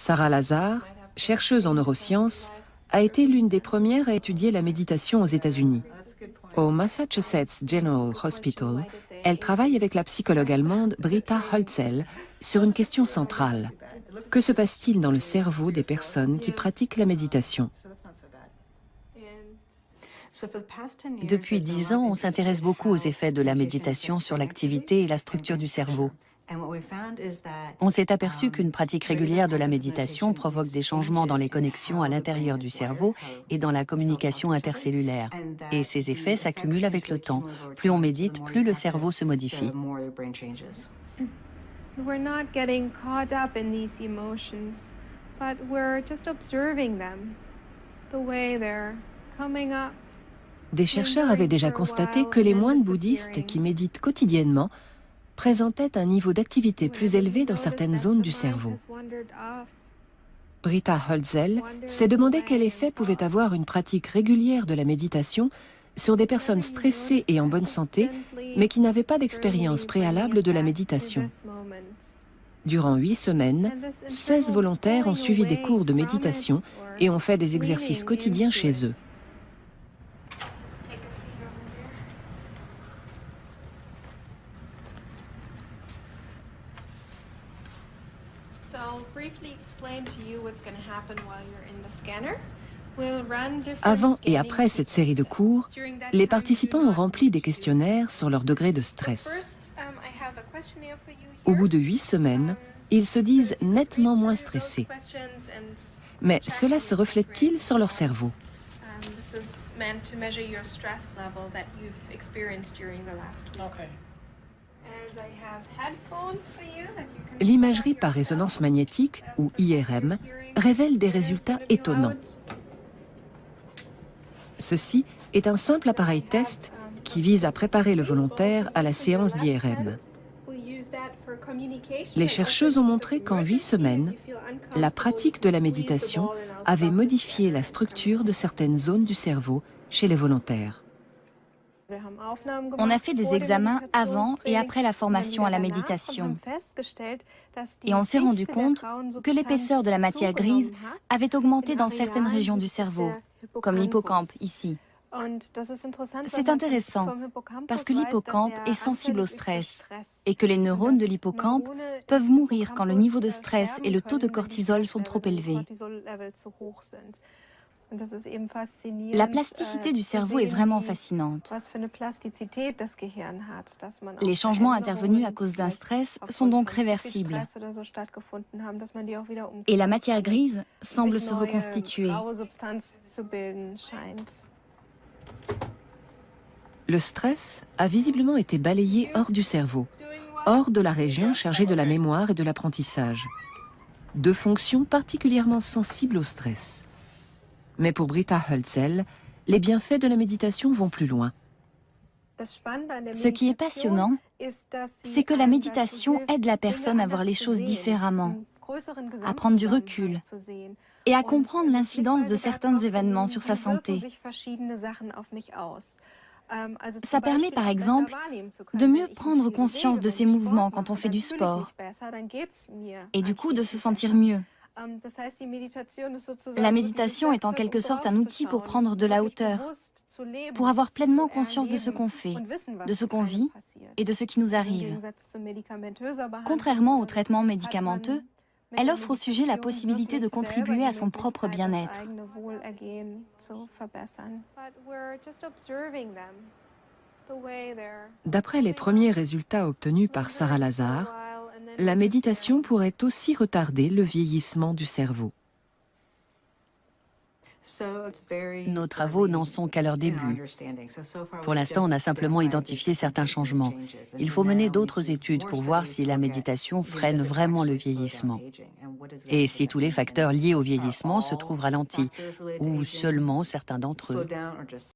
Sarah Lazar, chercheuse en neurosciences, a été l'une des premières à étudier la méditation aux États-Unis. Au Massachusetts General Hospital, elle travaille avec la psychologue allemande Britta Holzel sur une question centrale. Que se passe-t-il dans le cerveau des personnes qui pratiquent la méditation? Depuis 10 ans, on s'intéresse beaucoup aux effets de la méditation sur l'activité et la structure du cerveau. On s'est aperçu qu'une pratique régulière de la méditation provoque des changements dans les connexions à l'intérieur du cerveau et dans la communication intercellulaire. Et ces effets s'accumulent avec le temps. Plus on médite, plus le cerveau se modifie. We're not getting caught up in these emotions, but we're just observing them, the way they're coming up. Des chercheurs avaient déjà constaté que les moines bouddhistes qui méditent quotidiennement présentaient un niveau d'activité plus élevé dans certaines zones du cerveau. Britta Holzel s'est demandé quel effet pouvait avoir une pratique régulière de la méditation sur des personnes stressées et en bonne santé, mais qui n'avaient pas d'expérience préalable de la méditation. Durant 8 semaines, 16 volontaires ont suivi des cours de méditation et ont fait des exercices quotidiens chez eux. Avant et après cette série de cours, les participants ont rempli des questionnaires sur leur degré de stress. Au bout de 8 semaines, ils se disent nettement moins stressés. Mais cela se reflète-t-il sur leur cerveau? L'imagerie par résonance magnétique, ou IRM, révèle des résultats étonnants. Ceci est un simple appareil test qui vise à préparer le volontaire à la séance d'IRM. Les chercheuses ont montré qu'en 8 semaines, la pratique de la méditation avait modifié la structure de certaines zones du cerveau chez les volontaires. On a fait des examens avant et après la formation à la méditation. Et on s'est rendu compte que l'épaisseur de la matière grise avait augmenté dans certaines régions du cerveau, comme l'hippocampe ici. C'est intéressant parce que l'hippocampe est sensible au stress et que les neurones de l'hippocampe peuvent mourir quand le niveau de stress et le taux de cortisol sont trop élevés. La plasticité du cerveau est vraiment fascinante. Les changements intervenus à cause d'un stress sont donc réversibles. Et la matière grise semble se reconstituer. Le stress a visiblement été balayé hors du cerveau, hors de la région chargée de la mémoire et de l'apprentissage. Deux fonctions particulièrement sensibles au stress. Mais pour Britta Holzel, les bienfaits de la méditation vont plus loin. Ce qui est passionnant, c'est que la méditation aide la personne à voir les choses différemment, à prendre du recul et à comprendre l'incidence de certains événements sur sa santé. Ça permet par exemple de mieux prendre conscience de ses mouvements quand on fait du sport et du coup de se sentir mieux. La méditation est en quelque sorte un outil pour prendre de la hauteur, pour avoir pleinement conscience de ce qu'on fait, de ce qu'on vit et de ce qui nous arrive. Contrairement au traitement médicamenteux, elle offre au sujet la possibilité de contribuer à son propre bien-être. D'après les premiers résultats obtenus par Sarah Lazar, la méditation pourrait aussi retarder le vieillissement du cerveau. Nos travaux n'en sont qu'à leur début. Pour l'instant, on a simplement identifié certains changements. Il faut mener d'autres études pour voir si la méditation freine vraiment le vieillissement. Et si tous les facteurs liés au vieillissement se trouvent ralentis, ou seulement certains d'entre eux.